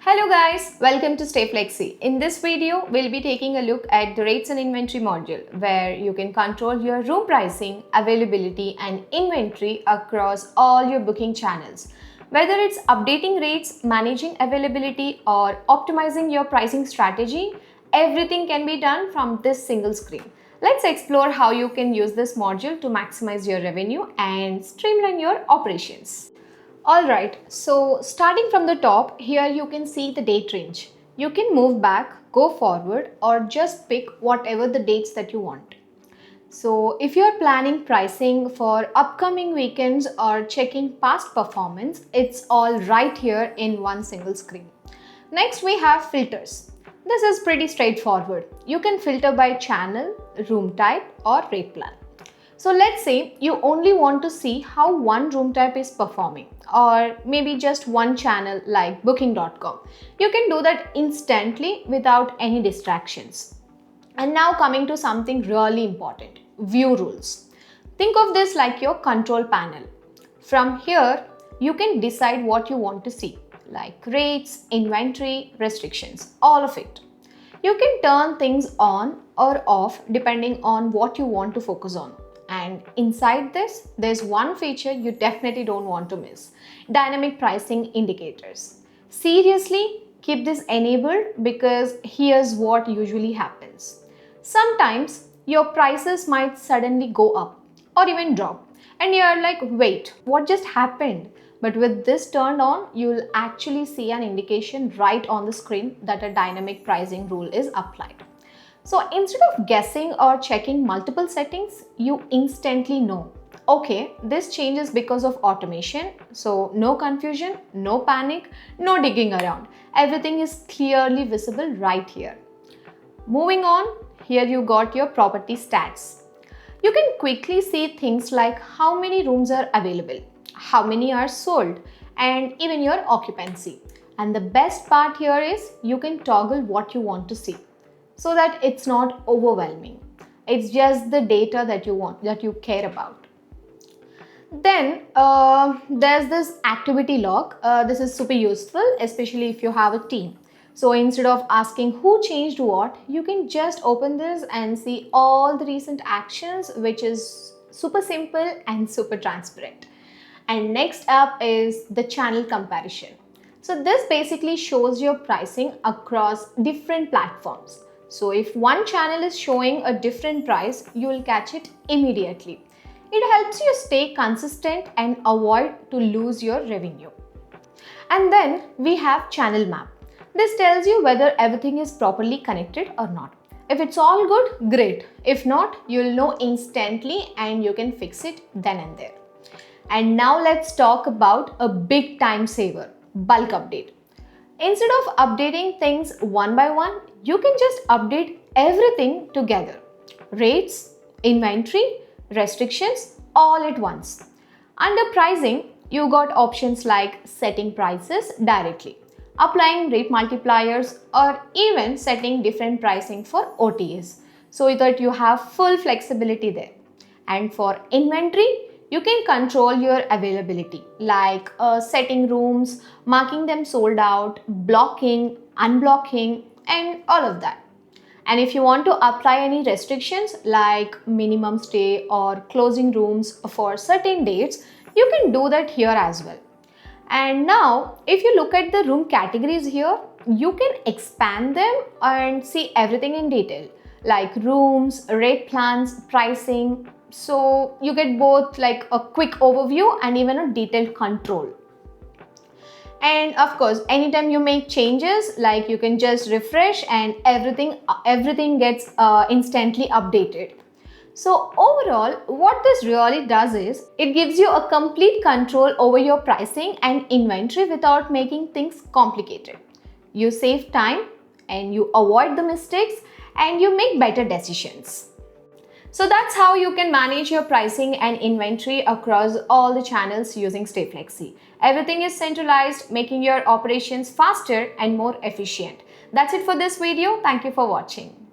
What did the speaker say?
Hello guys, welcome to Stayflexi. In this video, we'll be taking a look at the rates and inventory module where you can control your room pricing, availability and inventory across all your booking channels. Whether it's updating rates, managing availability or optimizing your pricing strategy, everything can be done from this single screen. Let's explore how you can use this module to maximize your revenue and streamline your operations. Alright, so starting from the top, here you can see the date range. You can move back, go forward or just pick whatever the dates that you want. So if you're planning pricing for upcoming weekends or checking past performance, it's all right here in one single screen. Next we have filters. This is pretty straightforward. You can filter by channel, room type or rate plan. So let's say you only want to see how one room type is performing or maybe just one channel like booking.com. You can do that instantly without any distractions. And now coming to something really important, view rules. Think of this like your control panel. From here, you can decide what you want to see like rates, inventory, restrictions, all of it. You can turn things on or off depending on what you want to focus on. And inside this, there's one feature you definitely don't want to miss. Dynamic pricing indicators. Seriously, keep this enabled because here's what usually happens. Sometimes your prices might suddenly go up or even drop. And you're like, wait, what just happened? But with this turned on, you'll actually see an indication right on the screen that a dynamic pricing rule is applied. So instead of guessing or checking multiple settings, you instantly know, okay, this changes because of automation. So no confusion, no panic, no digging around. Everything is clearly visible right here. Moving on, here you got your property stats. You can quickly see things like how many rooms are available, how many are sold, and even your occupancy. And the best part here is you can toggle what you want to see, so that it's not overwhelming. It's just the data that you want, that you care about. Then there's this activity log. This is super useful, especially if you have a team. So instead of asking who changed what, you can just open this and see all the recent actions, which is super simple and super transparent. And next up is the channel comparison. So this basically shows your pricing across different platforms. So if one channel is showing a different price, you will catch it immediately. It helps you stay consistent and avoid to lose your revenue. And then we have channel map. This tells you whether everything is properly connected or not. If it's all good, great. If not, you'll know instantly and you can fix it then and there. And now let's talk about a big time saver, bulk update. Instead of updating things one by one, you can just update everything together. Rates, inventory, restrictions, all at once. Under pricing, you got options like setting prices directly, applying rate multipliers, or even setting different pricing for OTAs so that you have full flexibility there. And for inventory, you can control your availability like setting rooms, marking them sold out, blocking, unblocking, and all of that. And if you want to apply any restrictions like minimum stay or closing rooms for certain dates, you can do that here as well. And now, if you look at the room categories here, you can expand them and see everything in detail like rooms, rate plans, pricing. So you get both like a quick overview and even a detailed control. And of course, anytime you make changes, like you can just refresh and everything gets instantly updated. So overall, what this really does is it gives you a complete control over your pricing and inventory without making things complicated. You save time and you avoid the mistakes and you make better decisions. So that's how you can manage your pricing and inventory across all the channels using Stayflexi. Everything is centralized, making your operations faster and more efficient. That's it for this video. Thank you for watching.